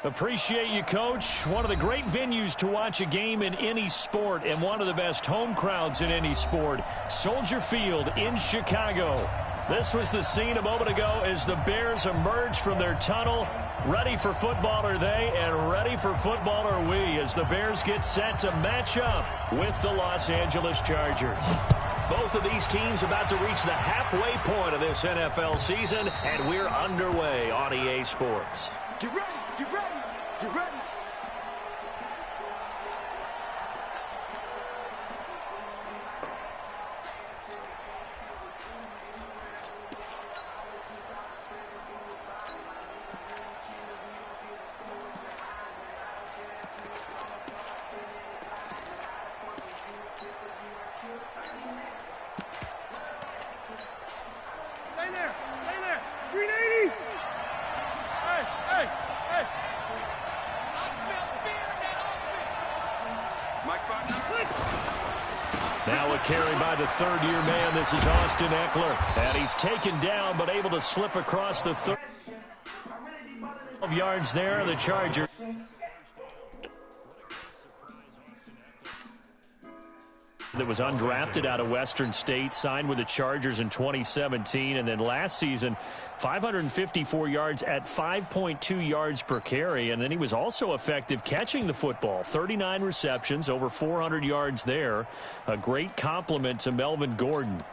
Appreciate you, Coach. One of the great venues to watch a game in any sport and one of the best home crowds in any sport. Soldier Field in Chicago. This was the scene a moment ago as the Bears emerged from their tunnel. Ready for football are they, and ready for football are we as the Bears get set to match up with the Los Angeles Chargers. Both of these teams about to reach the halfway point of this NFL season, and we're underway on EA Sports. Get ready, get ready, get ready. Stay there, 380. Hey. I smell fear in that offense. Mike Now a carry by the third-year man. This is Austin Eckler. And he's taken down but able to slip across the 12 yards there. The Chargers. That was undrafted out of Western State, signed with the Chargers in 2017, and then last season, 554 yards at 5.2 yards per carry, and then he was also effective catching the football, 39 receptions, over 400 yards there. A great compliment to Melvin Gordon.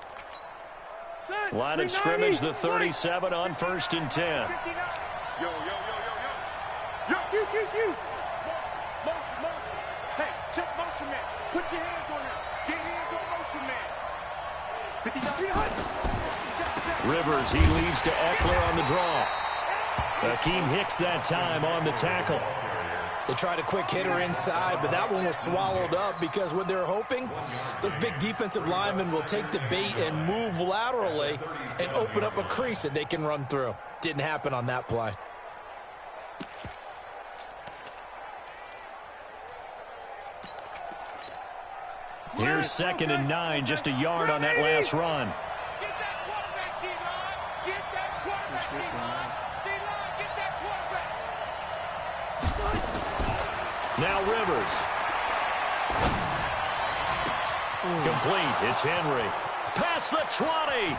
Line of scrimmage, the 37 on 1st and 10. Yo. Motion. Hey, check motion, man. Put your hands on him. Get hands on motion, man. 59. Rivers, he leads to Eckler on the draw. Akeem Hicks that time on the tackle. They tried a quick hitter inside, but that one was swallowed up because what they're hoping, those big defensive linemen will take the bait and move laterally and open up a crease that they can run through. Didn't happen on that play. Here's 2nd and 9, just a yard on that last run. Get that quarterback, D-line. Get that quarterback, D-line. D-line, get that quarterback. Now Rivers. Complete. It's Henry. Past the 20.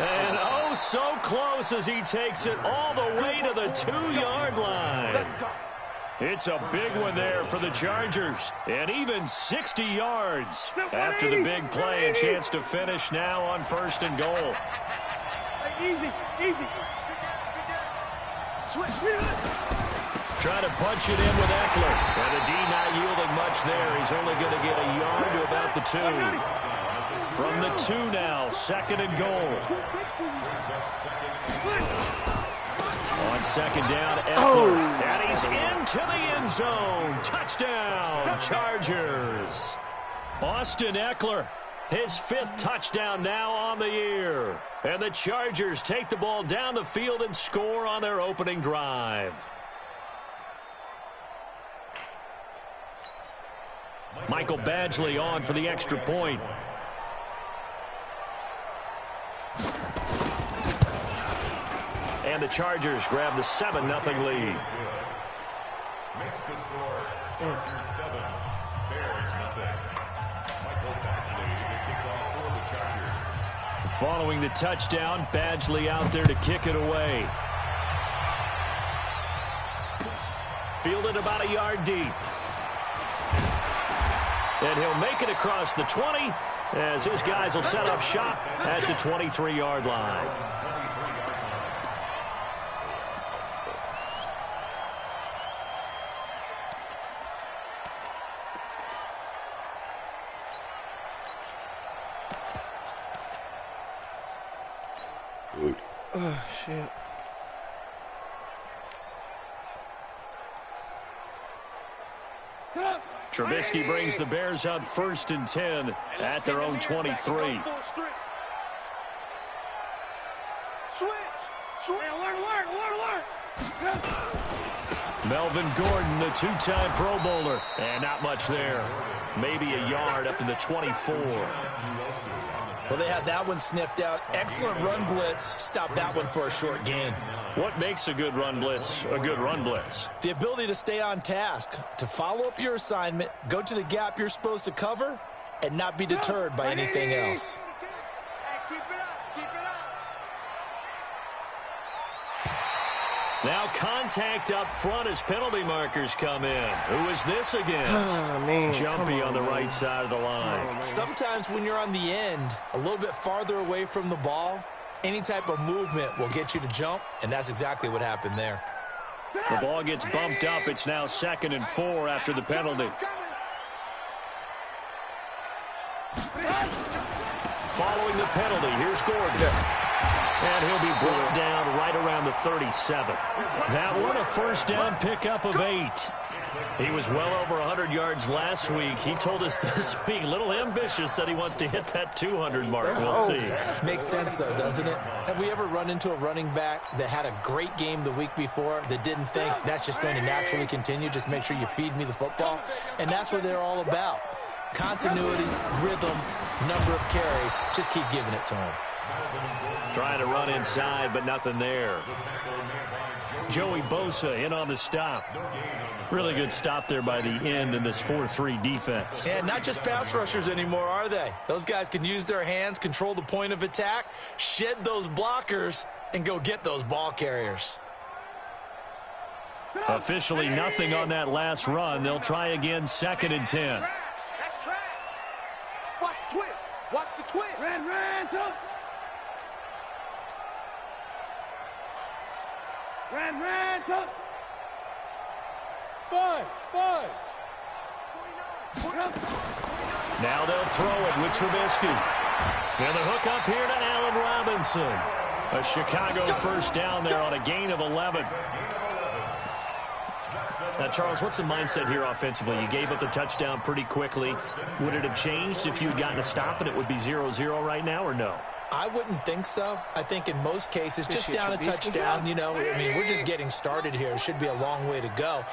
And oh, so close as he takes it all the way to the 2-yard line. It's a big one there for the Chargers. And even 60 yards after the big play. A chance to finish now on 1st and goal. Easy. Trying to punch it in with Eckler. And the D not yielding much there. He's only going to get a yard to about the 2. From the 2 now, 2nd and goal. On 2nd down, Eckler. And he's into the end zone. Touchdown, Chargers. Austin Eckler, his 5th touchdown now on the year. And the Chargers take the ball down the field and score on their opening drive. Michael Badgley on for the extra point. And the Chargers grab the 7-0 lead. Makes the score Chargers 7, Bears nothing. Michael Badgley, the kickoff for the Chargers. Following the touchdown, Badgley out there to kick it away. Fielded about a yard deep. And he'll make it across the 20 as his guys will set up shop at the 23-yard line. Oh, shit. Trubisky brings the Bears up 1st and 10 at their own 23. Switch. Alert. Melvin Gordon, the 2-time Pro Bowler, and not much there. maybe a yard up to the 24. Well, they had that one sniffed out. Excellent run blitz. Stop that one for a short gain. What makes a good run blitz a good run blitz? The ability to stay on task, to follow up your assignment, go to the gap you're supposed to cover, and not be deterred by anything else. Now contact up front as penalty markers come in. Who is this against? Oh, man. Jumpy on the right side of the line. Sometimes when you're on the end, a little bit farther away from the ball, any type of movement will get you to jump, and that's exactly what happened there. The ball gets bumped up. It's now 2nd and 4 after the penalty. Following the penalty, here's Gordon. And he'll be brought down right around the 37. That one a first down pickup of 8. He was well over 100 yards last week. He told us this week, a little ambitious, that he wants to hit that 200 mark. We'll see. Makes sense, though, doesn't it? Have we ever run into a running back that had a great game the week before that didn't think that's just going to naturally continue? Just make sure you feed me the football. And that's what they're all about. Continuity, rhythm, number of carries. Just keep giving it to him. Trying to run inside, but nothing there. Joey Bosa in on the stop. Really good stop there by the end in this 4-3 defense. And not just pass rushers anymore, are they? Those guys can use their hands, control the point of attack, shed those blockers, and go get those ball carriers. Officially nothing on that last run. They'll try again, 2nd and 10. That's trash. Watch the twist. Watch the twist. Run, jump. Run, jump. Spud. Now they'll throw it with Trubisky. And the hook up here to Allen Robinson. A Chicago first down there on a gain of 11. Now, Charles, what's the mindset here offensively? You gave up the touchdown pretty quickly. Would it have changed if you had gotten a stop and it would be 0-0 right now, or no? I wouldn't think so. I think in most cases, just down a touchdown, you know, I mean, we're just getting started here. It should be a long way to go.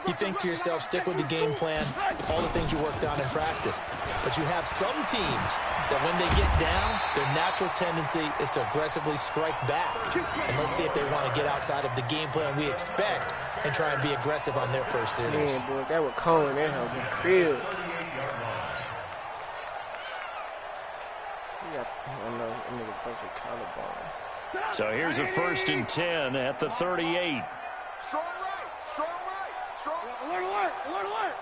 You think to yourself, stick with the game plan, all the things you worked on in practice. But you have some teams that when they get down, their natural tendency is to aggressively strike back. And let's see if they want to get outside of the game plan we expect and try and be aggressive on their first series. Man, boy, that was cold. That house was real. So here's a 1st and 10 at the 38. Strong right. Alert.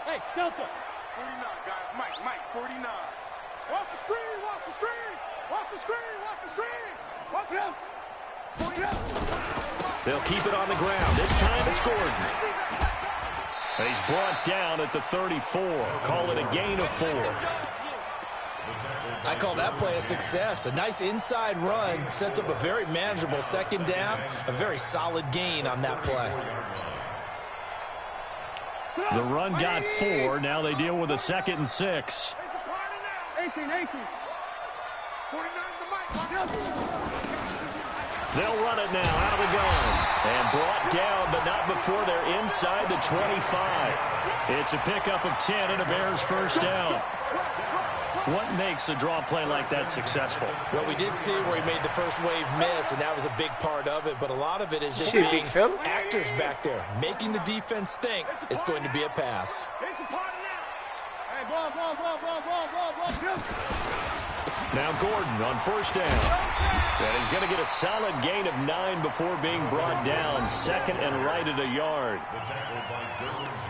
Hey, Delta. 49, guys. Mike, 49. Watch the screen. Watch it. They'll keep it on the ground. This time it's Gordon. And he's brought down at the 34. Call it a gain of 4. I call that play a success. A nice inside run sets up a very manageable 2nd down, a very solid gain on that play. The run got 4. Now they deal with a 2nd and 6. 18. 49's the mic. They'll run it now out of the gun. And brought down, but not before they're inside the 25. It's a pickup of 10 and a Bears first down. What makes a draw play like that successful? Well, we did see where he made the first wave miss, and that was a big part of it. But a lot of it is just being actors back there, making the defense think it's going to be a pass. Now Gordon on first down. And he's going to get a solid gain of 9 before being brought down. 2nd and right at a yard.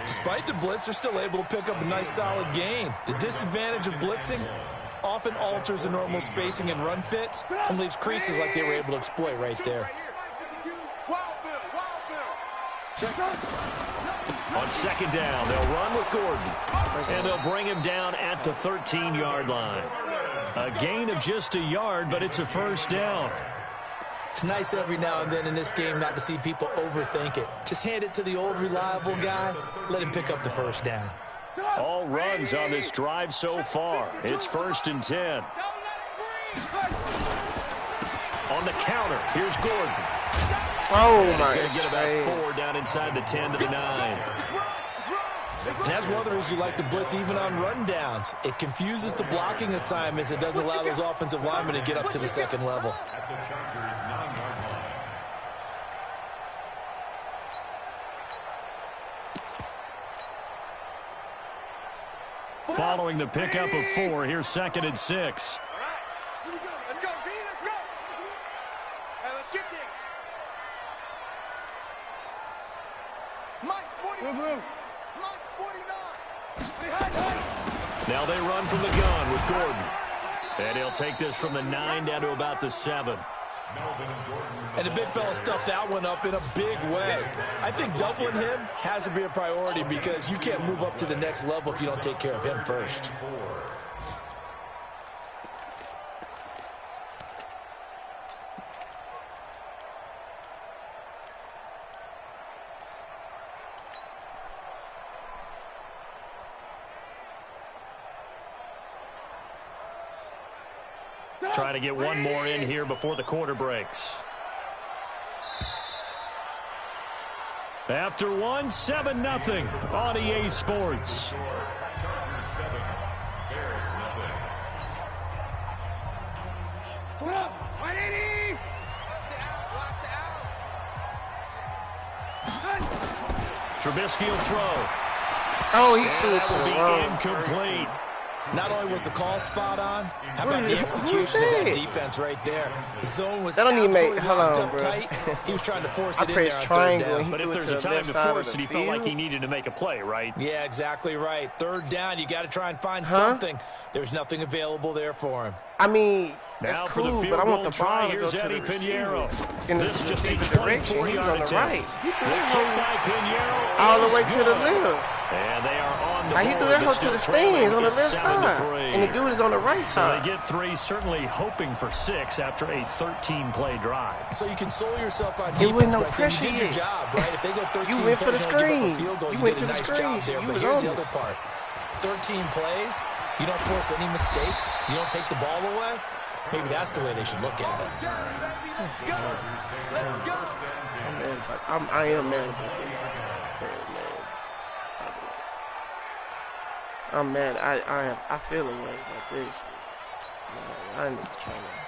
Despite the blitz, they're still able to pick up a nice solid gain. The disadvantage of blitzing often alters the normal spacing and run fits and leaves creases like they were able to exploit right there. On 2nd down, they'll run with Gordon. And they'll bring him down at the 13-yard line. A gain of just a yard, but it's a first down. It's nice every now and then in this game not to see people overthink it. Just hand it to the old reliable guy. Let him pick up the first down. All runs on this drive so far. It's 1st and 10. On the counter, here's Gordon. Oh, my God. He's going to get about 4 down inside the 10 to the 9. And that's one of the reasons you like to blitz even on rundowns. It confuses the blocking assignments. It doesn't allow those offensive linemen to get up to the second level. At the Chargers' 9-yard line. Following the pickup of 4, here's 2nd and 6. All right, here we go. Let's go, B. Let's go. Hey, let's get there. Mike's 40. Mike's 49. Now they run from the gun with Gordon. And he'll take this from the 9 down to about the 7. And the big fella stuffed that one up in a big way. I think doubling him has to be a priority because you can't move up to the next level if you don't take care of him first. Trying to get one more in here before the quarter breaks. After 1, 7-0 on EA Sports. Chargers 7, Bears nothing. Put up. 180. Trubisky will throw. Oh, he And threw it that to will the be wrong. incomplete. Not only was the call spot on, how about the Who is execution of that that? defense right there? The zone was That don't even absolutely make- hold locked on, up bro. tight. He was trying to force I it in there pressed on 3rd triangle down. and he But if threw it there's to a the time left to side of force the it, he felt like he field. needed to make a play, right? Yeah, exactly right. 3rd down, you got to try and find Huh? something. There's nothing available there for him. I mean, that's Now for the cool, field but I want goal the try, ball to go here's to the Eddie receiver. Pinheiro. In the This just a receiver direction. 24 He was yard on the attempt. right. He The threw that kick hoe by Pinheiro all the is way to the good. left. And they are on the Now, he board, threw that but hoe to still the trailing. stands on the It's left 7-3. side. And the dude is on the right So side. they get 3, certainly hoping for 6 after a 13-play drive. So you console yourself on It wasn't defense no by saying you pressure did your yet. job, right? If they go 13 You went for the plays and only give up a screen. field goal, You you went did a to the nice screen, job so there. you But was here's on the it. other part. 13 plays, you don't force any mistakes, you don't take the ball away. Maybe that's the way they should look at it. Let's go. Let's go. I'm mad about, I am mad about this. I'm mad. I feel a way about this. I need to try that.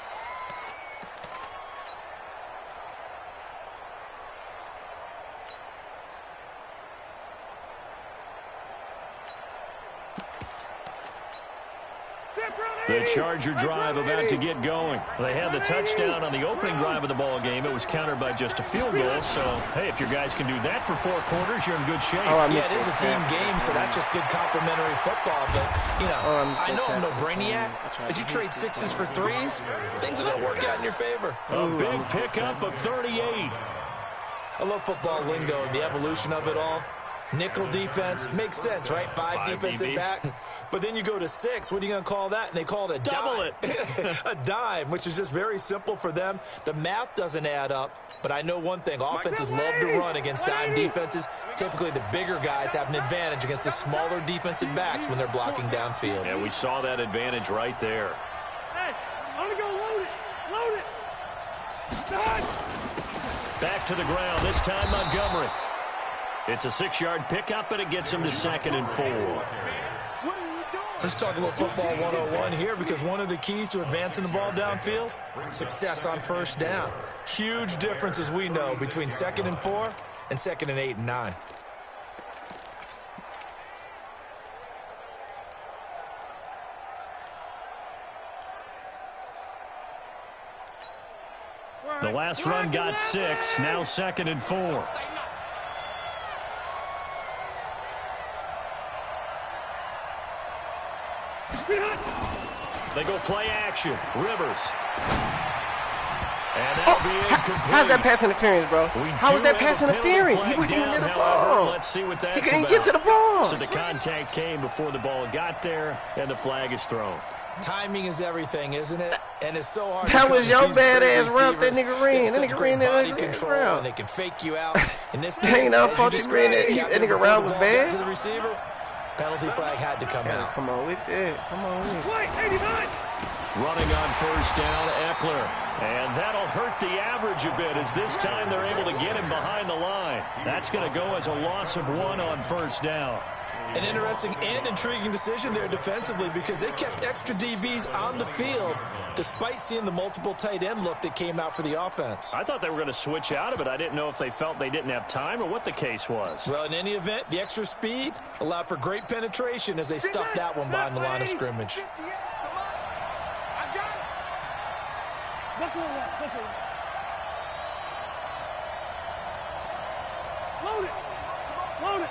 The Charger drive about to get going. They had the touchdown on the opening drive of the ball game. It was countered by just a field goal. So, hey, if your guys can do that for 4 quarters, you're in good shape. Oh, I Yeah, missed it is a that team tackle. game, so that's just good complementary football. But, you know, Oh, I missed I that know I'm no tackle. brainiac, I tried but you to trade miss 6s for it. 3s, things are going to work out in your favor. A big pickup of 38. I love football lingo and the evolution of it all. Nickel defense makes sense, right? 5 defensive DBs. backs. But then you go to 6. What are you going to call that? And they call it a Double dime. A dime, which is just very simple for them. The math doesn't add up. But I know one thing. Offenses love to run against dime defenses. Typically, the bigger guys have an advantage against the smaller defensive backs when they're blocking downfield. And we saw that advantage right there. Hey, only go load it. Load it. Done. Back to the ground, this time Montgomery. It's a 6-yard pickup, and it gets him to 2nd and 4. What are you doing? Let's talk a little football 101 here because one of the keys to advancing the ball downfield, success on 1st down. Huge difference, as we know, between 2nd and 4 and 2nd and 8 and 9. The last run got 6, now 2nd and 4. They go play action. Rivers. And that'll be incomplete. How's that pass interference, bro? We How was do that have pass a penalty interference? flag He wasn't even down, near the however. ball. Let's see what that's He couldn't about. get to the ball. So the contact came before the ball got there, and the flag is thrown. Timing is everything, isn't it? And it's so hard. That to was cover your these great badass route that receivers. nigga They ran. have That such nigga great ran that body ugly control, route. and they can fake you out. In this Ain't case, no as you fault you ran described, that. he got That there nigga before route the was ball bad. got to the receiver. Penalty flag had to come out. Come on with that. Come on with it. Wait, 89. Running on 1st down, Eckler. And that'll hurt the average a bit as this time they're able to get him behind the line. That's going to go as a loss of 1 on 1st down. An interesting and intriguing decision there defensively because they kept extra DBs on the field despite seeing the multiple tight end look that came out for the offense. I thought they were going to switch out of it. I didn't know if they felt they didn't have time or what the case was. Well, in any event, the extra speed allowed for great penetration as they stuffed that one behind the line of scrimmage. Load it. Load it.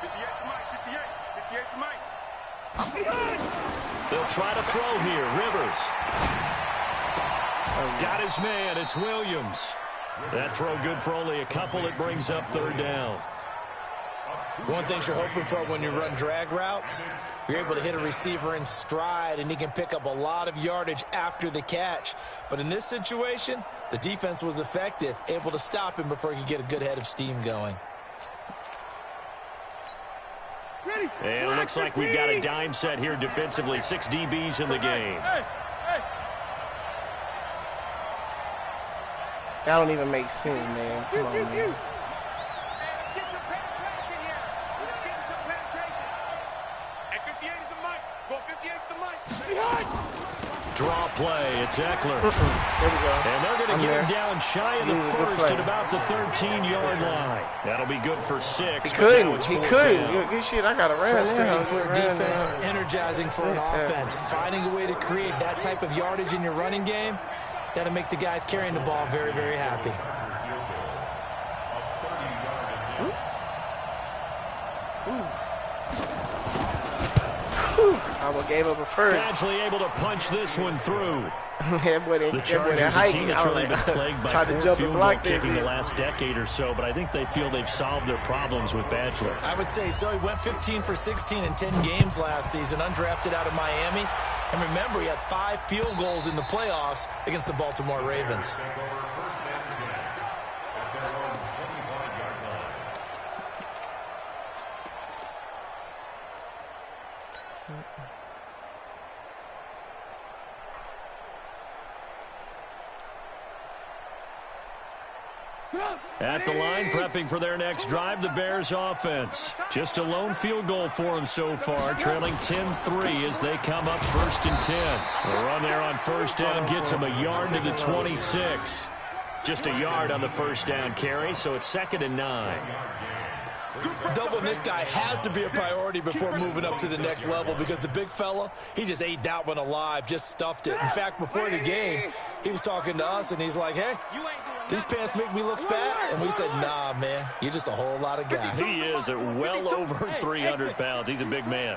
58 to Mike, 58 to Mike. They'll try to throw here. Rivers. Got his man. It's Williams. That throw good for only a couple. It brings up third down. One thing you're hoping for when you run drag routes, you're able to hit a receiver in stride, and he can pick up a lot of yardage after the catch. But in this situation, the defense was effective, able to stop him before he could get a good head of steam going. And it looks like we've got a dime set here defensively. 6 DBs in the game. That don't even make sense, man. Come on, man. Let's get some penetration here. Let's get some penetration. At 58 is the Mike. Go 58 is the Mike. Draw play. It's Eckler. There we go. And they're going to get him there. down shy of the first at about the 13-yard line. That'll be good for 6. He but now couldn't. it's He fourth couldn't. down. Good shit. I got to run Frustrating for now. a defense, energizing for an offense. Finding a way to create that type of yardage in your running game, that'll make the guys carrying the ball very, very happy. I would gave up a first. Actually able to punch this one through. The Chargers, a team that's really been plagued by tried to poor jump field and goal block kicking the there. last decade or so, but I think they feel they've solved their problems with Bachelor. I would say so. He went 15 for 16 in 10 games last season, undrafted out of Miami. And remember, he had 5 field goals in the playoffs against the Baltimore Ravens. At the line, prepping for their next drive, the Bears offense. Just a lone field goal for them so far, trailing 10-3 as they come up 1st and 10. The run there on first down gets them a yard to the 26. Just a yard on the first down carry, so it's 2nd and 9. Doubling this guy has to be a priority before moving up to the next level because the big fella, he just ate that one alive, just stuffed it. In fact, before the game, he was talking to us, and he's like, hey, these pants make me look fat. And we said, nah, man, you're just a whole lot of guy. He is at well over 300 pounds. He's a big man.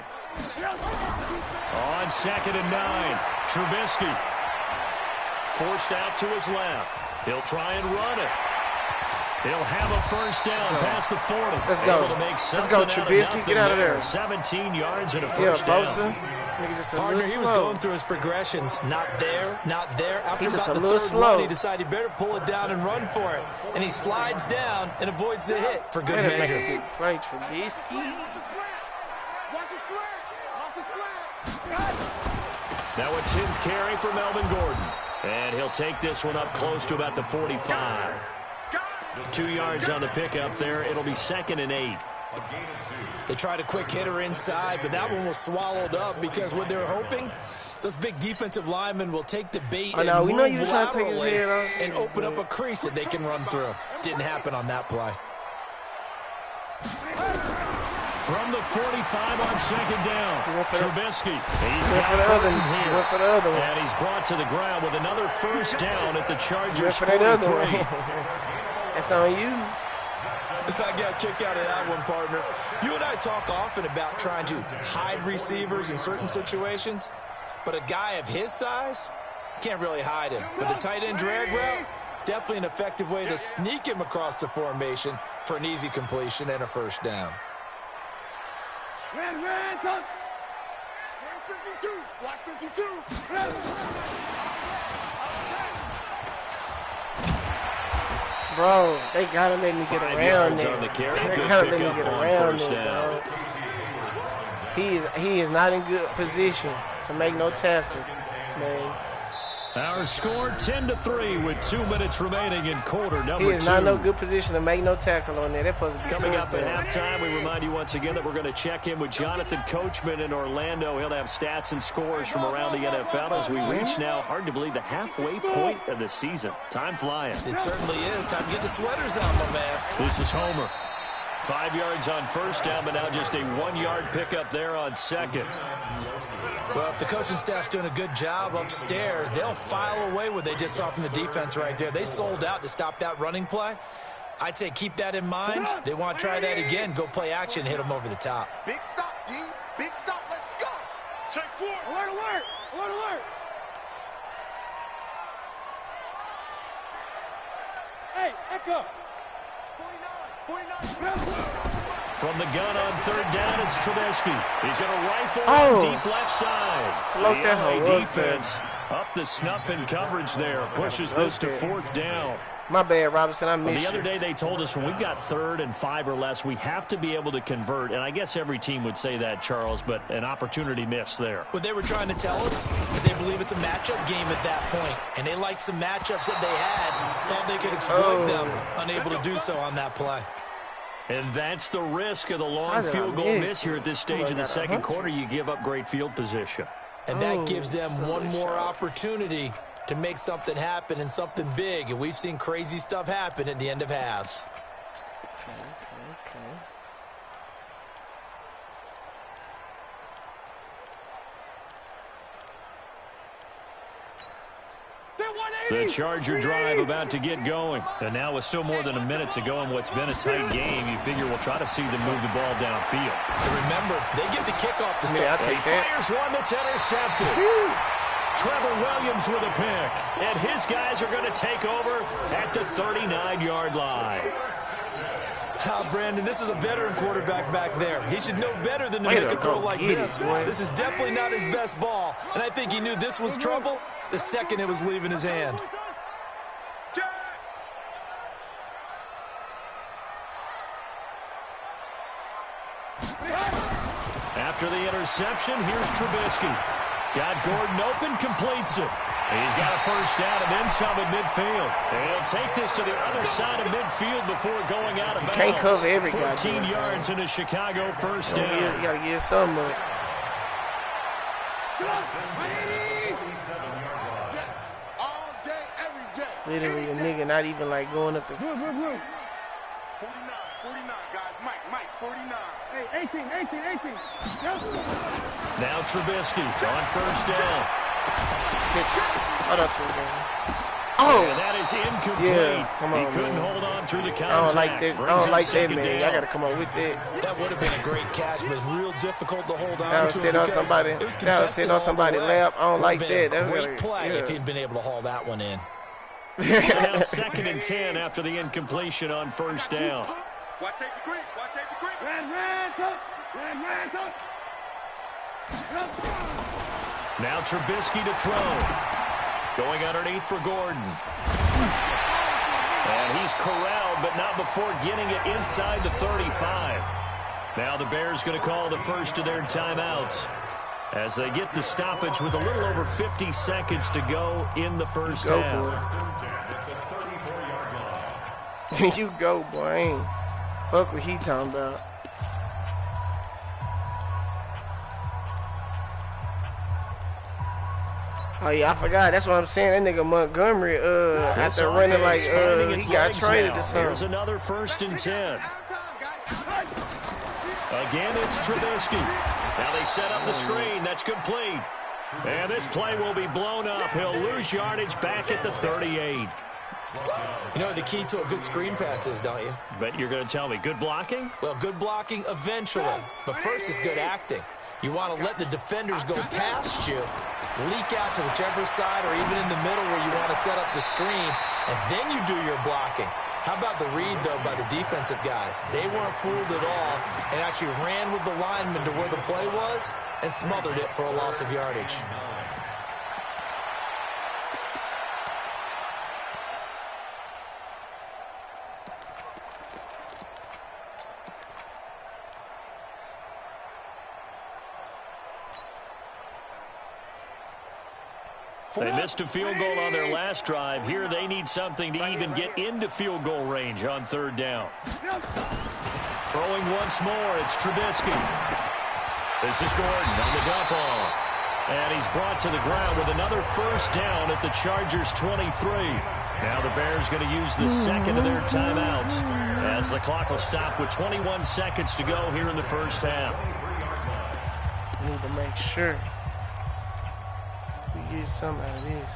On 2nd and 9, Trubisky forced out to his left. He'll try and run it. He'll have a first down past the 40. Let's go. Able to make Let's go, Trubisky. Get out of there. 17 yards and a Yeah, first down. Bosa. Nigga just a Partner, little he was slow. going through his progressions. Not there, not there. After He's just about a the little 3rd slow. one, he decided he better pull it down and run for it. And he slides down and avoids the hit for good Better make measure. a big play, Trubisky. Watch his flat. Watch his flat. Now a 10th carry for Melvin Gordon. And he'll take this one up close to about the 45. 2 yards on the pickup there. It'll be 2nd and 8. They tried a quick hitter inside, but that one was swallowed up because what they're hoping, those big defensive linemen will take the bait and we know move you were trying to take his laterally head off. and open up a crease that they can run through. Didn't happen on that play. From the 45 on 2nd down, Trubisky. He's He went got for the it other from one. He here. went for the other one. And he's brought to the ground with another first down at the Chargers For that other 43. one. That's on you. I got a kick out of that one, partner. You and I talk often about trying to hide receivers in certain situations, but a guy of his size can't really hide him. But the tight end drag route, definitely an effective way to sneak him across the formation for an easy completion and a first down. Red, touch. 52. Watch 52. Bro, they gotta let me get 5 around yards there. on the carry. They Good gotta let me pickup get on around first there, down. bro. He is not in good position to make no tackle, man. Our score 10-3 with 2 minutes remaining in quarter number 2. He is not in no good position to make no tackle on there. That's supposed to be Coming up at touchdown. halftime, we remind you once again that we're going to check in with Jonathan Coachman in Orlando. He'll have stats and scores from around the NFL as we reach now, hard to believe, the halfway point of the season. Time flying. It certainly is. Time to get the sweaters out, my man. This is Homer. 5 yards on first down, but now just a 1-yard pickup there on second. Well, if the coaching staff's doing a good job upstairs, they'll file away what they just saw from the defense right there. They sold out to stop that running play. I'd say keep that in mind. They want to try that again. Go play action, hit them over the top. Big stop, D. Big stop. Let's go. Check 4. Alert, alert. Alert, alert. Hey, echo. 49. From the gun on third down, it's Trubisky. He's going to rifle deep left side. Float that The hoe up defense up the snuff in coverage there. Pushes this to fourth down. My bad, Robinson. I missed The other day they told us when we've got 3rd and 5 or less, we have to be able to convert. And I guess every team would say that, Charles, but an opportunity missed there. What they were trying to tell us is they believe it's a matchup game at that point. And they liked some matchups that they had. Thought they could exploit them. Unable to do so on that play. And that's the risk of the long field goal miss here at this stage of the second quarter. You give up great field position. And that gives them one more opportunity to make something happen and something big. And we've seen crazy stuff happen at the end of halves. Okay. The Charger drive about to get going. And now with still more than a minute to go in what's been a tight game, you figure we'll try to see them move the ball downfield. And remember, they get the kickoff to start. Yeah, I'll take that. Fires one that's intercepted. Trevor Williams with a pick. And his guys are going to take over at the 39-yard line. Brandon, this is a veteran quarterback back there. He should know better than to make a throw like this. This is definitely not his best ball. And I think he knew this was trouble the second it was leaving his hand. After the interception, here's Trubisky. Got Gordon open, completes it. He's got a first down and then some at midfield. And he'll take this to the other side of midfield before going out of bounds. Can't cover every guy. 14 yards in a Chicago first down. You got to get some of it. All day, every day. Literally, a nigga not even like going up the... 49, guys. Mike, 49. Hey, 18. Now Trubisky on first down. Hold on to it, man. And that is incomplete. Yeah, come on, he couldn't man. hold on through the contact. I don't like that. Brings I don't up like that, second man. down. I got to come up with that. That would have been a great catch, but it's real difficult to hold on That was to. sit on somebody. It was That was sit on contested all somebody's the way. lap. I don't like Would've been that. a That was great play if he'd been able to haul that one in. So now 2nd and 10 after the incompletion on first down. Watch safety creep. Ran, touch. Now Trubisky to throw. Going underneath for Gordon. And he's corralled, but not before getting it inside the 35. Now the Bears going to call the first of their timeouts as they get the stoppage with a little over 50 seconds to go in the first half. Boy. You go, boy. I ain't fuck what he talking about. Oh, yeah, I forgot. That's what I'm saying. That nigga Montgomery, after running like, he got traded or something. Here's another 1st and 10. Again, it's Trubisky. Now they set up the screen. That's complete. And this play will be blown up. He'll lose yardage back at the 38. You know what the key to a good screen pass is, don't you? But you're going to tell me, good blocking? Well, good blocking eventually. But first is good acting. You want to let the defenders go past you, leak out to whichever side or even in the middle where you want to set up the screen, and then you do your blocking. How about the read, though, by the defensive guys? They weren't fooled at all and actually ran with the lineman to where the play was and smothered it for a loss of yardage. They missed a field goal on their last drive. Here they need something to even get into field goal range on 3rd down. Throwing once more, it's Trubisky. This is Gordon on the dump off. And he's brought to the ground with another 1st down at the Chargers' 23. Now the Bears going to use the second of their timeouts as the clock will stop with 21 seconds to go here in the 1st half. Need to make sure we get something out of this.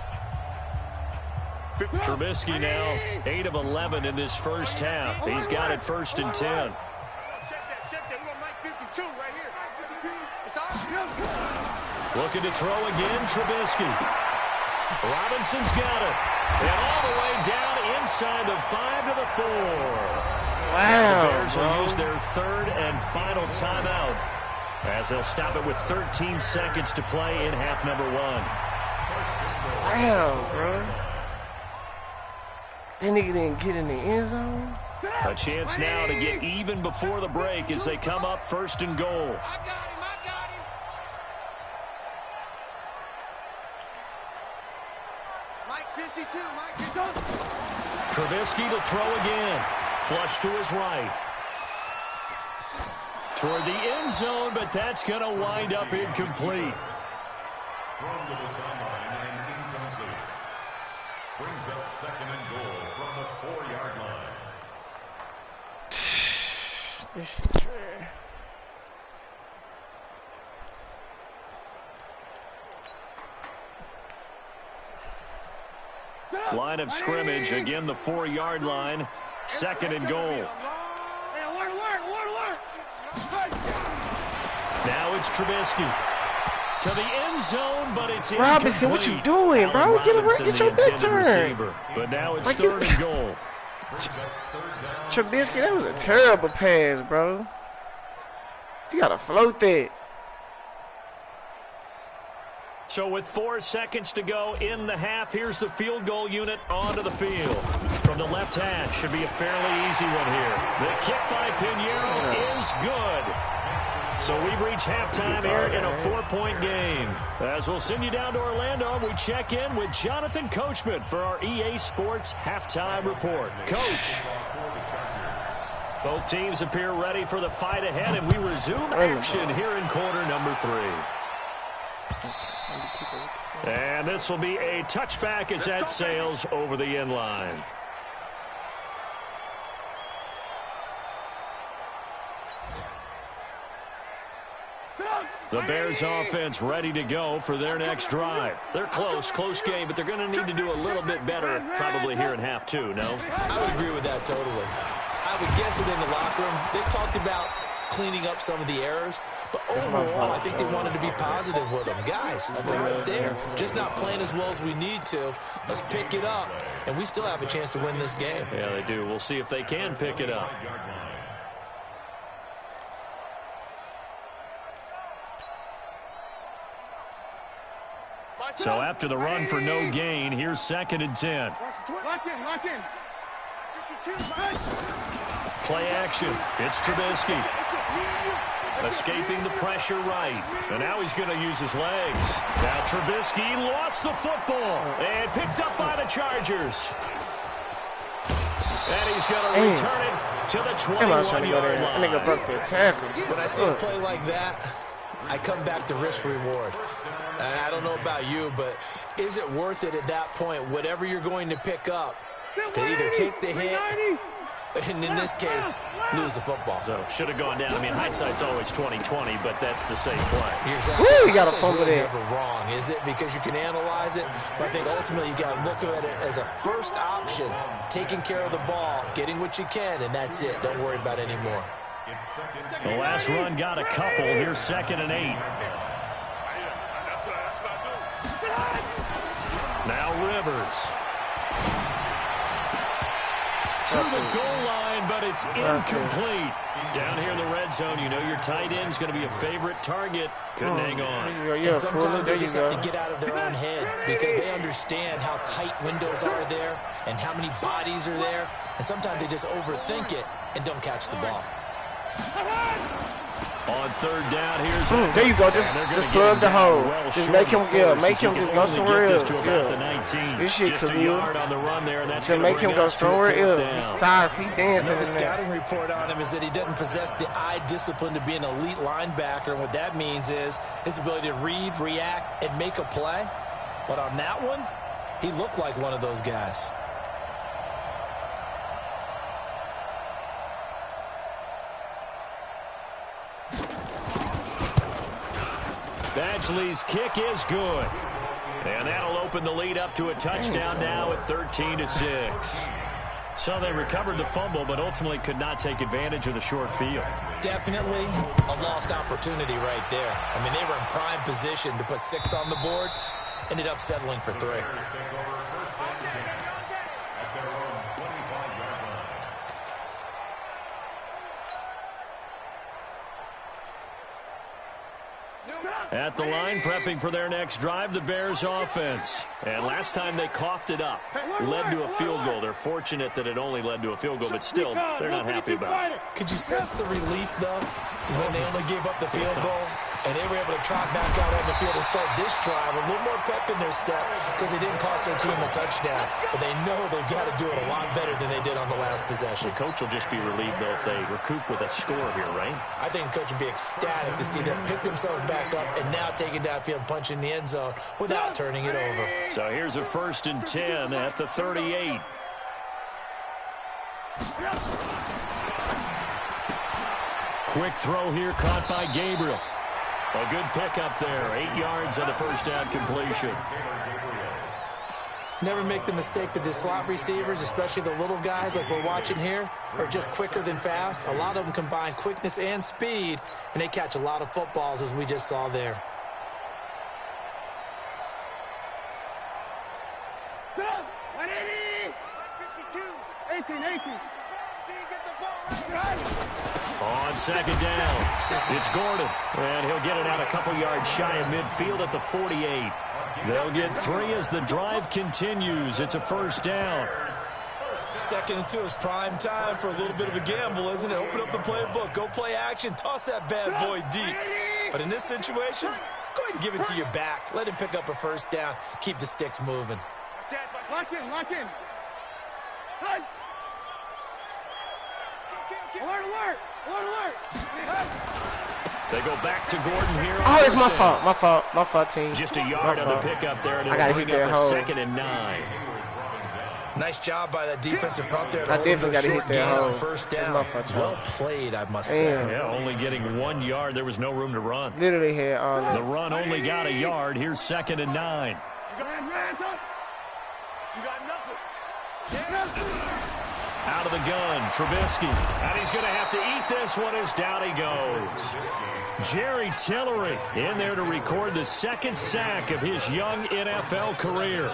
Trubisky now 8 of 11 in this 1st half. He's got it 1st and 10. Check that. We got Mike 52 right here. It's on. Looking to throw again, Trubisky. Robinson's got it. And all the way down inside the 5 to the 4. Wow, the Bears will use their 3rd and final timeout as they'll stop it with 13 seconds to play in half number 1. Wow, bro. That nigga didn't get in the end zone. A chance now to get even before the break as they come up 1st and goal. I got him. Mike 52. Trubisky to throw again. Flush to his right. Toward the end zone, but that's going to wind up incomplete. Thrown to the sideline and incomplete. Brings up 2nd and goal from the 4-yard line. This shit trash. Line of scrimmage, again the 4-yard line. 2nd and goal. Now it's Trubisky. To the end zone, but it's Robinson, what you doing, bro? Get your dick turned. But now it's 3rd and goal. Trubisky, that was a terrible pass, bro. You gotta float that. So with 4 seconds to go in the half, here's the field goal unit onto the field. From the left hash, should be a fairly easy one here. The kick by Pinheiro is good. So we've reached halftime here in a 4-point game. As we'll send you down to Orlando, we check in with Jonathan Coachman for our EA Sports Halftime Report. Coach. Both teams appear ready for the fight ahead, and we resume action here in quarter number 3. And this will be a touchback as that sails over the end line. The Bears offense ready to go for their next drive. They're close game, but they're going to need to do a little bit better probably here in half 2, no? I would agree with that totally. I would guess it in the locker room. They talked about cleaning up some of the errors, but overall, I think they wanted to be positive with them. Guys, we're right there. Just not playing as well as we need to. Let's pick it up, and we still have a chance to win this game. Yeah, they do. We'll see if they can pick it up. So after the run for no gain, here's 2nd and 10. Lock in. Play action. It's Trubisky. Escaping the pressure right. And now he's going to use his legs. Now Trubisky lost the football and picked up by the Chargers. And he's going to return it to the 21-yard line. Nigga broke the tackle. When I see a play like that, I come back to risk reward. I don't know about you, but is it worth it at that point, whatever you're going to pick up, to either take the hit, and in this case, lose the football? So should have gone down. I mean, hindsight's always 20/20, but that's the same play. You're exactly. Woo, you got to fumble really it. Never wrong, is it? Because you can analyze it, but I think ultimately you got to look at it as a first option, taking care of the ball, getting what you can, and that's it. Don't worry about any more. The last run got a couple. Here's 2nd and 8. Now Rivers. To the goal line, but it's incomplete. Down here in the red zone, you know your tight end's going to be a favorite target. Couldn't hang on. And sometimes they just have to get out of their own head because they understand how tight windows are there and how many bodies are there. And sometimes they just overthink it and don't catch the ball. On third down, here's there you go. Just plug the hole. Just make him make him just go somewhere else. This shit could be to make him go somewhere else. Besides, he dancing. The scouting report on him is that he doesn't possess the eye discipline to be an elite linebacker. And what that means is his ability to read, react, and make a play. But on that one, he looked like one of those guys. Badgley's kick is good. And that'll open the lead up to a touchdown now at 13-6. So they recovered the fumble, but ultimately could not take advantage of the short field. Definitely a lost opportunity right there. I mean, they were in prime position to put 6 on the board. Ended up settling for 3. At the line, prepping for their next drive, the Bears offense. And last time they coughed it up, led to a field goal. They're fortunate that it only led to a field goal, but still, they're not happy about it. Could you sense the relief, though, when they only gave up the field goal? And they were able to trot back out on the field and start this drive with a little more pep in their step because they didn't cost their team a touchdown. But they know they've got to do it a lot better than they did on the last possession. The coach will just be relieved, though, if they recoup with a score here, right? I think the coach will be ecstatic to see them pick themselves back up and now take it downfield and punch in the end zone without turning it over. So here's a 1st and 10 at the 38. Quick throw here caught by Gabriel. A good pickup there. 8 yards on the first down completion. Never make the mistake that the slot receivers, especially the little guys like we're watching here, are just quicker than fast. A lot of them combine quickness and speed, and they catch a lot of footballs, as we just saw there. Go! 180! 52! 18. On second down, it's Gordon, and he'll get it out a couple yards shy of midfield at the 48. They'll get 3 as the drive continues. It's a 1st down. 2nd and 2 is prime time for a little bit of a gamble, isn't it? Open up the playbook, go play action, toss that bad boy deep. But in this situation, go ahead and give it to your back. Let him pick up a 1st down, keep the sticks moving. Lock in. Alert! They go back to Gordon here. Oh, it's my fault, team. Just a yard on the pickup there, and I gotta bring hit that up a hole. 2nd and 9. Nice job by that defensive front there. I definitely got to hit that hole. On 1st down. Well played, I must say. Yeah, only getting 1 yard. There was no room to run. Literally had all The run only got a yard. Here's 2nd and 9. You got nothing. Out of the gun, Trubisky. And he's going to have to eat this one as down he goes. Jerry Tillery in there to record the 2nd sack of his young NFL career.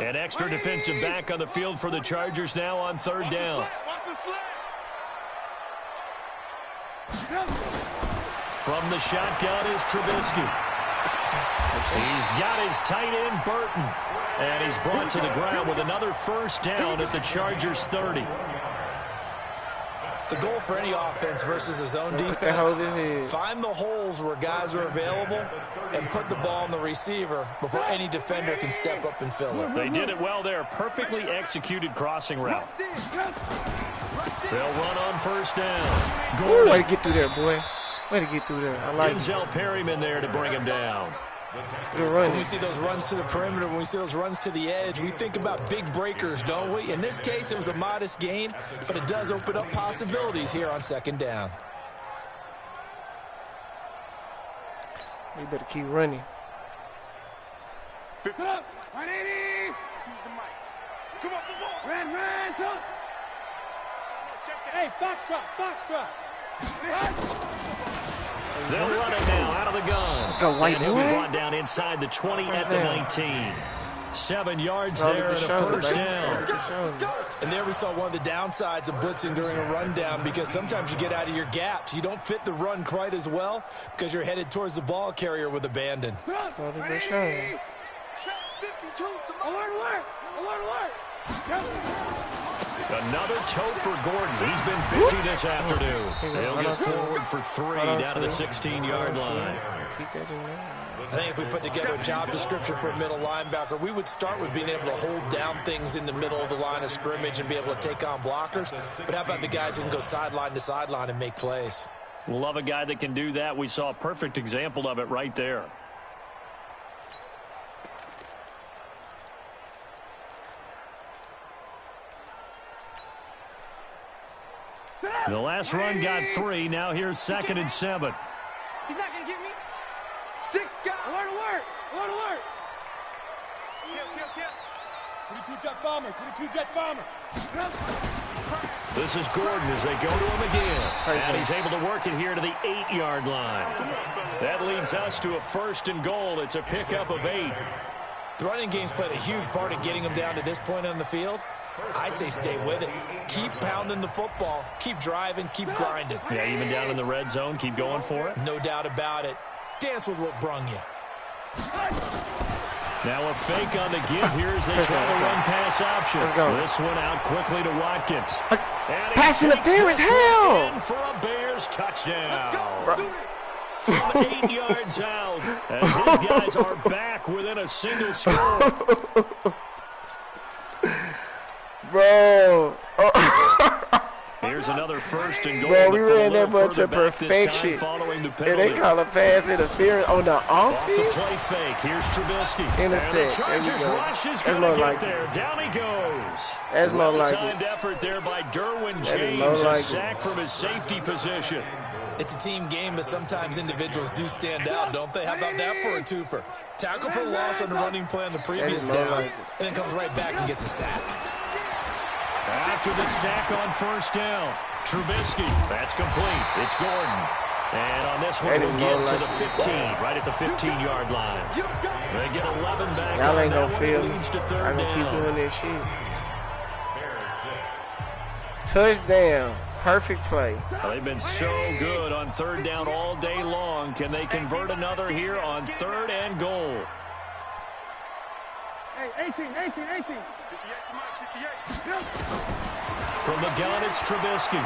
An extra defensive back on the field for the Chargers now on 3rd down. From the shotgun is Trubisky. He's got his tight end, Burton. And he's brought to the ground with another 1st down at the Chargers' 30. The goal for any offense versus a zone defense, find the holes where guys are available and put the ball on the receiver before any defender can step up and fill it. They did it well there. Perfectly executed crossing route. They'll run on 1st down. Ooh, way to get through there, boy. Way to get through there. I like Denzel Perryman there to bring him down. When we see those runs to the perimeter, when we see those runs to the edge, we think about big breakers, don't we? In this case, it was a modest gain, but it does open up possibilities here on 2nd down. You better keep running. 180! Choose the mic. Come on, the ball. Run, go! Hey, foxtrot! They'll run it now out of the gun. Let's go, white and he'll be boy. brought down inside the 20 at the 19. 7 yards there and a first down. And there we saw one of the downsides of blitzing during a rundown, because sometimes you get out of your gaps. You don't fit the run quite as well because you're headed towards the ball carrier with abandon. Another tote for Gordon. He's been busy this afternoon. He'll get forward for 3 down to the 16-yard line. I think if we put together a job description for a middle linebacker, we would start with being able to hold down things in the middle of the line of scrimmage and be able to take on blockers. But how about the guys who can go sideline to sideline and make plays? Love a guy that can do that. We saw a perfect example of it right there. The last run got 3. Now here's 2nd and 7. He's not going to get me. 6 guys. Alert. Kill. 22 jet bomber. This is Gordon as they go to him again. And he's able to work it here to the 8-yard line. That leads us to a 1st and goal. It's a pickup of 8. The running game's played a huge part in getting them down to this point on the field. I say stay with it. Keep pounding the football. Keep driving. Keep grinding. Yeah, even down in the red zone, keep going for it. No doubt about it. Dance with what brung you. Now a fake on the give here as they try the run-pass option. This one out quickly to Watkins. Pass interference, hell! For a Bears touchdown. From 8 yards out, as his guys are back within a single score. Bro. Here's another 1st and goal. Bro, we ran that much to perfection. And they call a pass interference on the Off the offense. play fake. Here's Trubisky. Intercept. And the Chargers rush is going to get there. Down he goes. That's more like Timed effort there by Derwin James. A sack from his safety position. It's a team game, but sometimes individuals do stand out, don't they? How about that for a twofer? Tackle for loss on the running play on the previous down, and then comes right back and gets a sack. After the sack on 1st down, Trubisky, that's complete. It's Gordon. And on this one, we'll get to the 15, right at the 15-yard line. They get 11 back. Y'all ain't gonna feel me. I can keep doing this shit. Touchdown. Perfect play. They've been so good on 3rd down all day long. Can they convert another here on 3rd and goal? Hey, 18. 58 From the gun, it's Trubisky.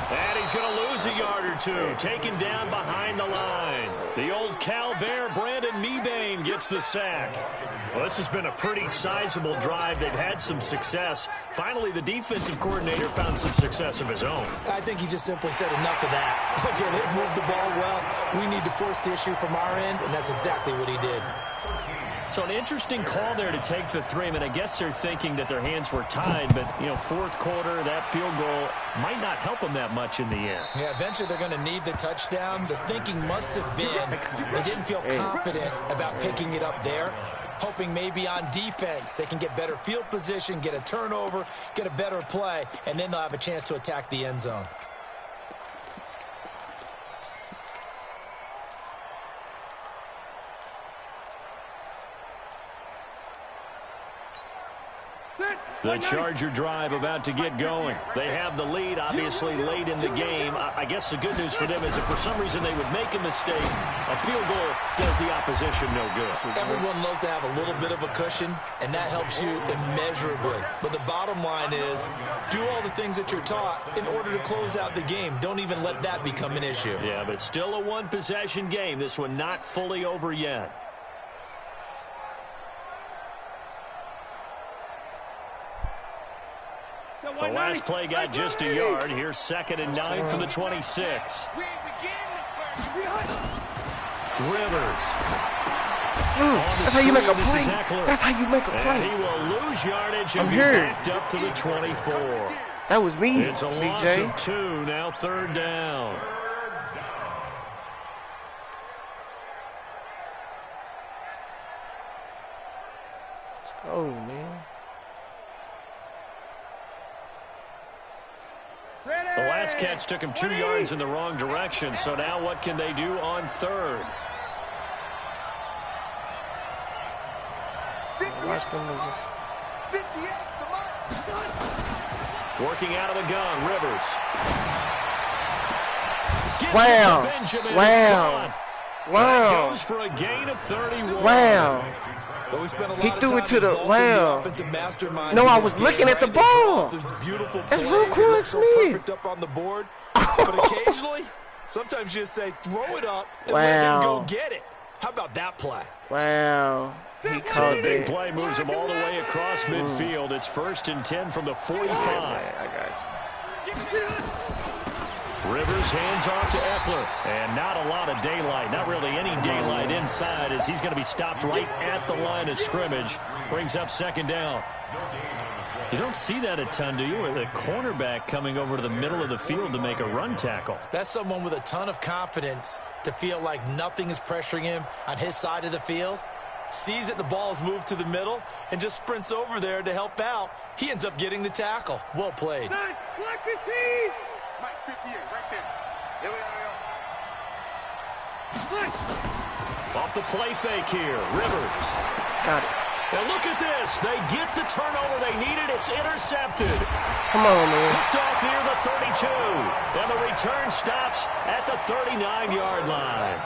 And he's going to lose a yard or 2. Taken down behind the line. The old Cal Bear, Brandon Mebane, gets the sack. Well, this has been a pretty sizable drive. They've had some success. Finally, the defensive coordinator found some success of his own. I think he just simply said enough of that. Okay, they've moved the ball well. We need to force the issue from our end, and that's exactly what he did. So an interesting call there to take the 3. I mean, I guess they're thinking that their hands were tied, but, 4th quarter, that field goal might not help them that much in the end. Yeah, eventually they're going to need the touchdown. The thinking must have been they didn't feel confident about picking it up there, hoping maybe on defense they can get better field position, get a turnover, get a better play, and then they'll have a chance to attack the end zone. The Charger drive about to get going. They have the lead, obviously, late in the game. I guess the good news for them is if for some reason they would make a mistake, a field goal does the opposition no good. Everyone loves to have a little bit of a cushion, and that helps you immeasurably. But the bottom line is, do all the things that you're taught in order to close out the game. Don't even let that become an issue. Yeah, but it's still a one-possession game. This one not fully over yet. The last play got just a yard. Here's 2nd and 9 from the 26. Rivers. That's how you make a play. That's how you make a play. And he will lose yardage and be backed up to the 24. That was me, It's a loss of 2, now 3rd down. Oh, man. The last catch took him 2 yards in the wrong direction, so now what can they do on 3rd? Watch them niggas. 58's the mark. Working out of the gun, Rivers. Gives Wow. it to Benjamin. Wow. Wow. That goes for a gain of 31. Wow. But we spent a lot He of threw time it to the exalting wow. offensive masterminds No, in I this was game, looking at the right? They draw ball. these beautiful That's plays. real They cool, look so Smith. perfect up on the board. But occasionally, sometimes you just say, throw it up and let Wow. him go get it. How about that play? Wow. He So caught the big it. play moves him all the way across midfield. It's 1st and 10 from the 45. I got you. Rivers hands off to Eckler. And not a lot of daylight. Not really any daylight inside as he's going to be stopped right at the line of scrimmage. Brings up 2nd down. You don't see that a ton, do you? With a cornerback coming over to the middle of the field to make a run tackle. That's someone with a ton of confidence to feel like nothing is pressuring him on his side of the field. Sees that the ball is moved to the middle and just sprints over there to help out. He ends up getting the tackle. Well played. Mike 58, right there. Here we go. Off the play fake here. Rivers. Got it. And look at this. They get the turnover they needed. It's intercepted. Come on, man. Picked off near the 32. And the return stops at the 39-yard line.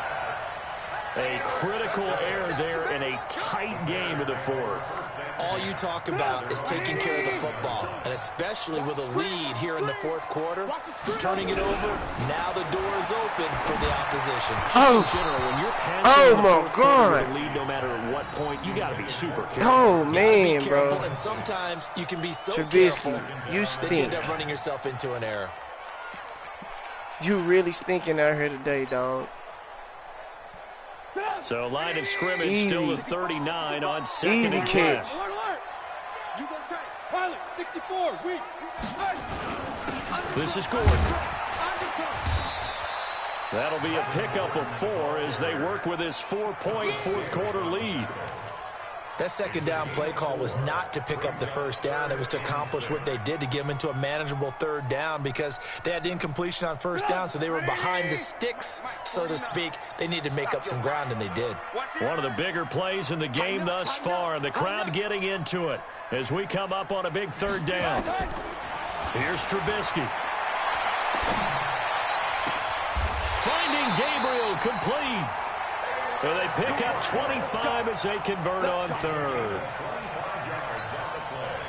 A critical error there in a tight game of the 4th. All you talk about is taking care of the football, and especially with a lead here in the 4th quarter, turning it over, now the door is open for the opposition. Just in general, when you're passing in the my 4th quarter God. with a lead, no matter at what point, you got to be super careful. Oh, Gotta man, be careful, bro. and sometimes you can be so Trubisky, careful you that you stink. end up running yourself into an error. You really stinking out here today, dog. So line of scrimmage Easy. still the 39 on 2nd Easy and 10. catch. alert, alert. You gonna say, pilot, 64, weak. This is Gordon. That'll be a pickup of 4 as they work with his 4-point 4th quarter lead. That 2nd down play call was not to pick up the 1st down. It was to accomplish what they did to get them into a manageable 3rd down because they had incompletion on 1st down, so they were behind the sticks, so to speak. They needed to make up some ground, and they did. One of the bigger plays in the game thus far, and the crowd getting into it as we come up on a big 3rd down. Here's Trubisky. Finding Gabriel complete. And they pick up 25 as they convert on 3rd.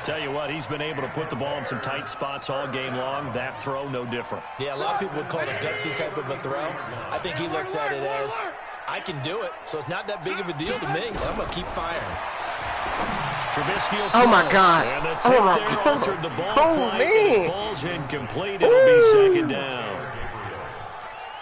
Tell you what, he's been able to put the ball in some tight spots all game long. That throw, no different. Yeah, a lot of people would call it a gutsy type of a throw. I think he looks at it as, I can do it, so it's not that big of a deal to me. I'm going to keep firing. Trubisky will Oh, my throw. God. And the Oh, tip my there God. altered the ball Oh, flight, and man. it falls incomplete. It'll be 2nd down.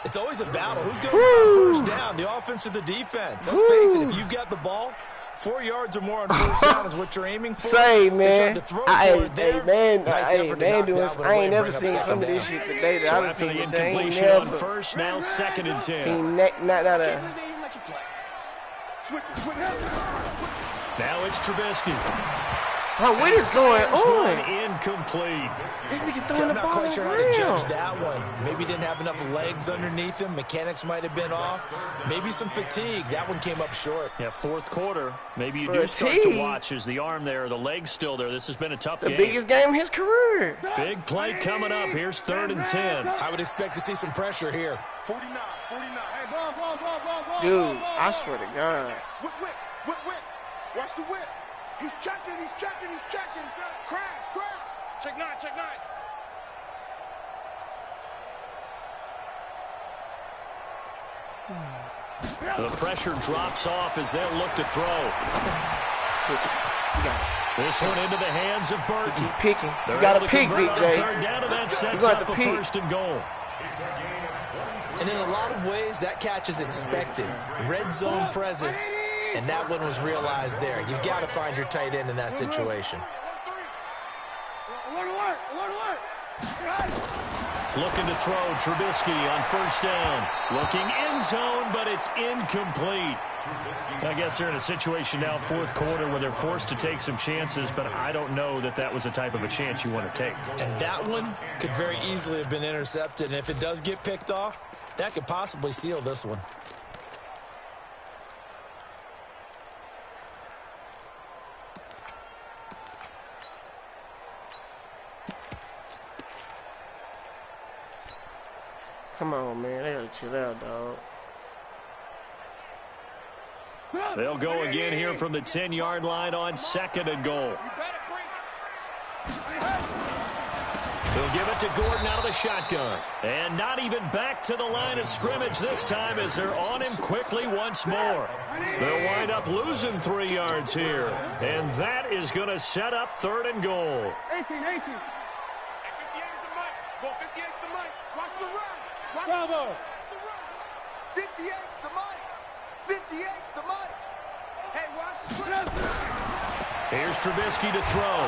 It's always a battle. Who's going to run 1st down, the offense or the defense? Let's face it, if you've got the ball, 4 yards or more on 1st down is what you're aiming for. Say, They man. tried to throw for it there. Nice effort to knock that one I away ain't and never bring up seen 2nd some of down. this shit today that So I've after seen the today. Ain't incompletion on never 1st, now 2nd and 10. seen not a. Now it's Trubisky. Bro, what is going One on? incomplete. This nigga throwing the I'm not ball quite on sure the how to judge ground. that one. Maybe didn't have enough legs underneath him. Mechanics might have been off. Maybe some fatigue. That one came up short. Yeah, 4th quarter. Maybe you do start to Fatigue. watch as the arm there, the leg's still there. This has been a tough The game. biggest game of his career. Big play coming up. Here's 3rd and 10. I would expect to see some pressure here. 49. Hey, ball. Dude, I swear to God. Whip. Watch the whip. He's checking. Crash. Check 9. The pressure drops off as they'll look to throw. You got it. This one into the hands of Burton. Keep picking. They're You got able to to pick, convert Big on J. 3rd down, and that sets got up to a pick. 1st and goal. And in a lot of ways, that catch is expected. Red zone presence, and that one was realized there. You've got to find your tight end in that situation. Alert. Looking to throw Trubisky on 1st down. Looking end zone, but it's incomplete. I guess they're in a situation now, 4th quarter, where they're forced to take some chances, but I don't know that that was the type of a chance you want to take. And that one could very easily have been intercepted. And if it does get picked off, that could possibly seal this one. Come on, man. They gotta chill out, dog. They'll go again here from the 10-yard line on 2nd and goal. They'll give it to Gordon out of the shotgun. And not even back to the line of scrimmage this time as they're on him quickly once more. They'll wind up losing 3 yards here. And that is going to set up 3rd and goal. 18. At 58 is the mic. Go 58 is the mic. Watch the run. Watch Bravo. the run. 58 is the mic. 58 is the mic. Hey, watch the run. Here's Trubisky to throw.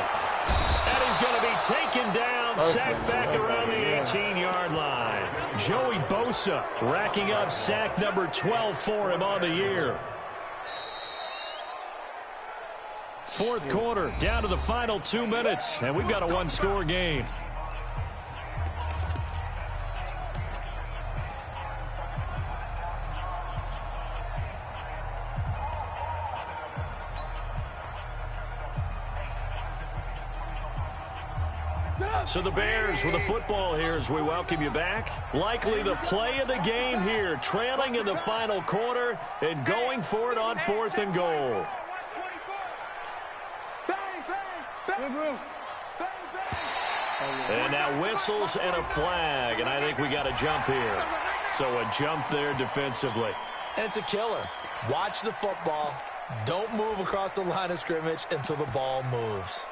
And he's going to be taken down, sacked back around the 18-yard line. Joey Bosa racking up sack number 12 for him on the year. 4th quarter, down to the final 2 minutes, and we've got a one-score game. So the Bears with the football here as we welcome you back. Likely the play of the game here, trailing in the final quarter and going for it on 4th and goal. And now whistles and a flag, and I think we got a jump here. So a jump there defensively. And it's a killer. Watch the football. Don't move across the line of scrimmage until the ball moves.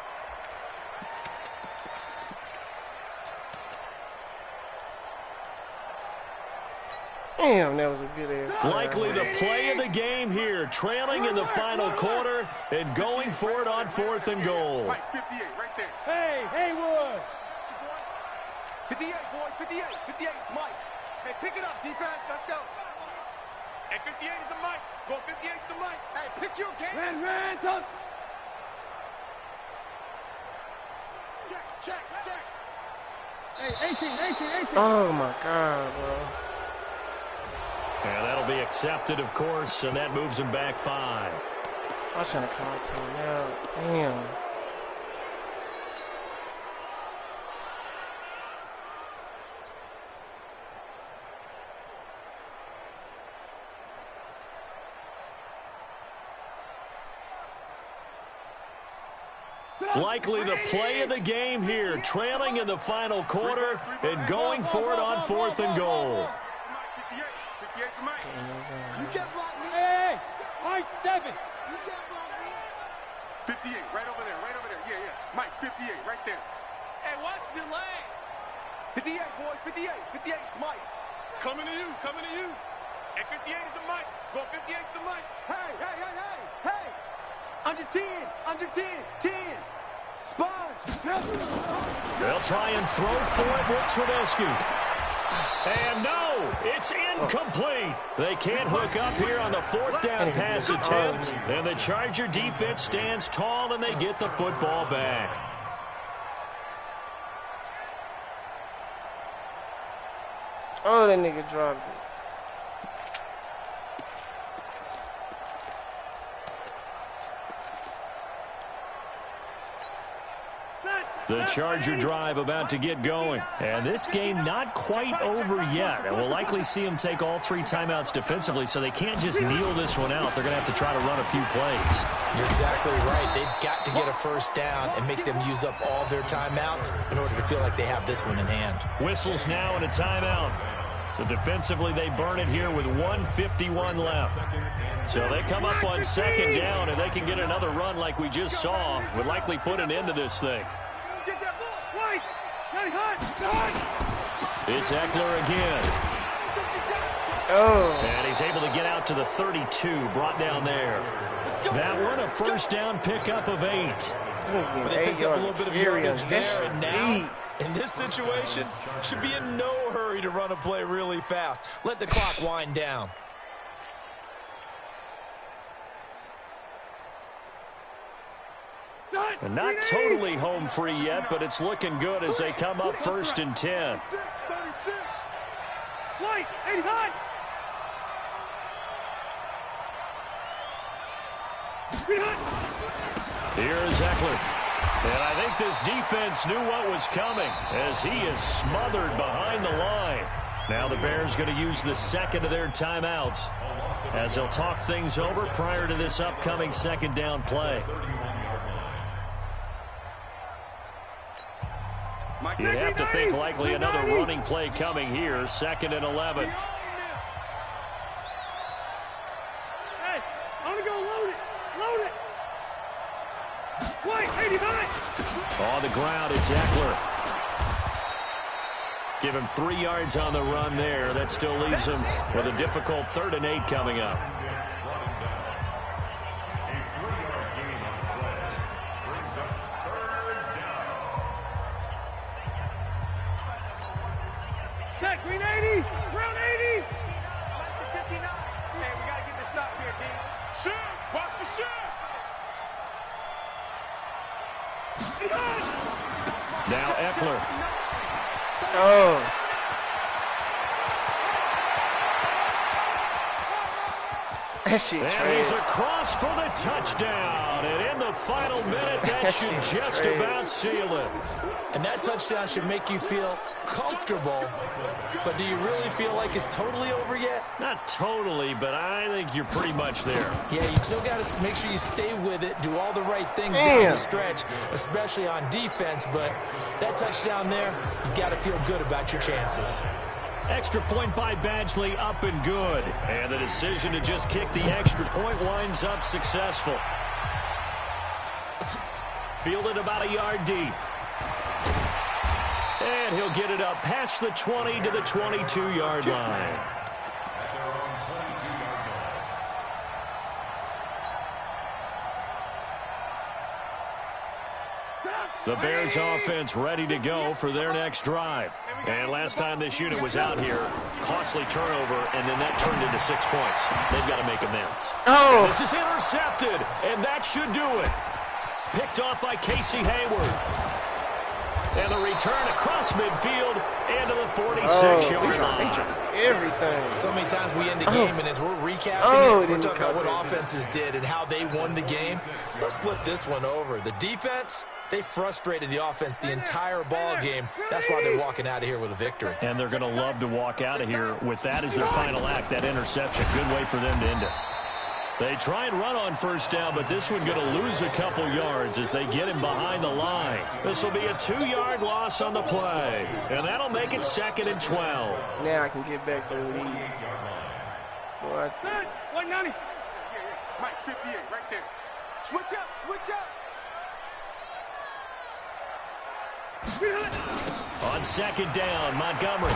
Damn, that was a good ass. Likely the play of the game here, trailing in the final quarter and going for it on 4th and goal. Mike, 58, right there. Hey, Haywood. 58, boys, 58. 58 is Mike. Hey, pick it up, defense. Let's go. At 58 is the mic. Go 58 is the mic. Hey, pick your game. Ran, touch. Check. Hey, 18. Oh, my God, bro. And that'll be accepted, of course, and that moves him back 5. I'm trying to call timeout. Damn. Likely the play of the game here, trailing in the final quarter and going for it on 4th and goal. 58 is Mike. You can't block me. Hey, high 7. You can't block me. 58, right over there. Yeah. Mike, 58, right there. Hey, watch the lane. 58, boys, 58. 58 is Mike. Coming to you. At 58 is the Mike. Go 58 is the Mike. Hey. Under 10. 10. Sponge. They'll try and throw for it with Trubisky. And no, it's incomplete. They can't hook up here on the 4th down pass attempt. And the Charger defense stands tall and they get the football back. Oh, that nigga dropped it. The Charger drive about to get going. And this game not quite over yet. And we'll likely see them take all 3 timeouts defensively, so they can't just kneel this one out. They're going to have to try to run a few plays. You're exactly right. They've got to get a first down and make them use up all their timeouts in order to feel like they have this one in hand. Whistles now and a timeout. So defensively, they burn it here with 1:51 left. So they come up on 2nd down, and they can get another run like we just saw. Would likely put an end to this thing. It's Eckler again. Oh. And he's able to get out to the 32, brought down there. That one, a first down pickup of 8. But they picked up a little bit of yardage there, and now, in this situation, should be in no hurry to run a play really fast. Let the clock wind down. And not totally home free yet, but it's looking good as they come up 1st and 10. 36. White, 85. Here's Eckler. And I think this defense knew what was coming as he is smothered behind the line. Now the Bears going to use the second of their timeouts as they'll talk things over prior to this upcoming second down play. You have to think likely another running play coming here. 2nd and 11. Hey, I'm going to go load it. Load it. Wait, 89. On the ground, it's Eckler. Give him 3 yards on the run there. That still leaves him with a difficult 3rd and 8 coming up. Check, green 80s, round 80s. 59. Hey, we got to get this stop here, D. Shoot, watch the shoot. Now Eckler. Oh. That shit And he's across for the touchdown. And in the final minute, that should just about seal it. And that touchdown should make you feel comfortable. But do you really feel like it's totally over yet? Not totally, but I think you're pretty much there. Yeah, you still got to make sure you stay with it, do all the right things down the stretch, especially on defense. But that touchdown there, you've got to feel good about your chances. Extra point by Badgley, up and good. And the decision to just kick the extra point winds up successful. Fielded about a yard deep. And he'll get it up past the 20 to the 22-yard line. The Bears offense ready to go for their next drive. And last time this unit was out here, costly turnover, and then that turned into 6 points. They've got to make amends. Oh. This is intercepted, and that should do it. Picked off by Casey Hayward. And the return across midfield and to the 46-yard line. Everything. So many times we end a game, and as we're recapping it, we're talking about what offenses did and how they won the game. Let's flip this one over. The defense, they frustrated the offense the entire ball game. That's why they're walking out of here with a victory. And they're going to love to walk out of here with that as their final act, that interception. Good way for them to end it. They try and run on first down, but this one going to lose a couple yards as they get him behind the line. This will be a 2-yard loss on the play, and that'll make it 2nd and 12. Now I can get back there with these. What? 190. Mike, 58, right there. Switch up, switch up. On 2nd down, Montgomery.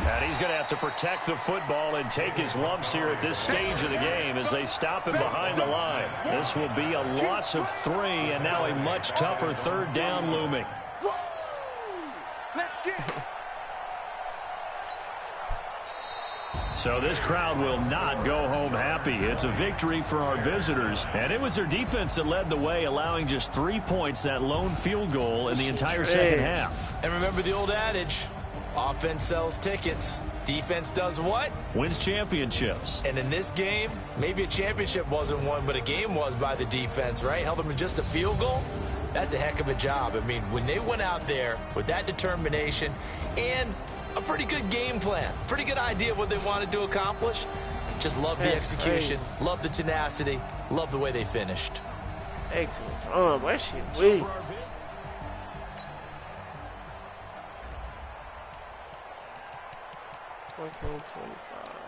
And he's going to have to protect the football and take his lumps here at this stage of the game as they stop him behind the line. This will be a loss of 3, and now a much tougher 3rd down looming. Let's get it. So this crowd will not go home happy. It's a victory for our visitors. And it was their defense that led the way, allowing just 3 points, that lone field goal in the entire second half. And remember the old adage, offense sells tickets. Defense does what? Wins championships. And in this game, maybe a championship wasn't won, but a game was by the defense, right? Held them to just a field goal. That's a heck of a job. I mean, when they went out there with that determination and a pretty good game plan, pretty good idea of what they wanted to accomplish, just love the execution, love the tenacity, love the way they finished. Excellent. Oh, that shit weak. $14.25.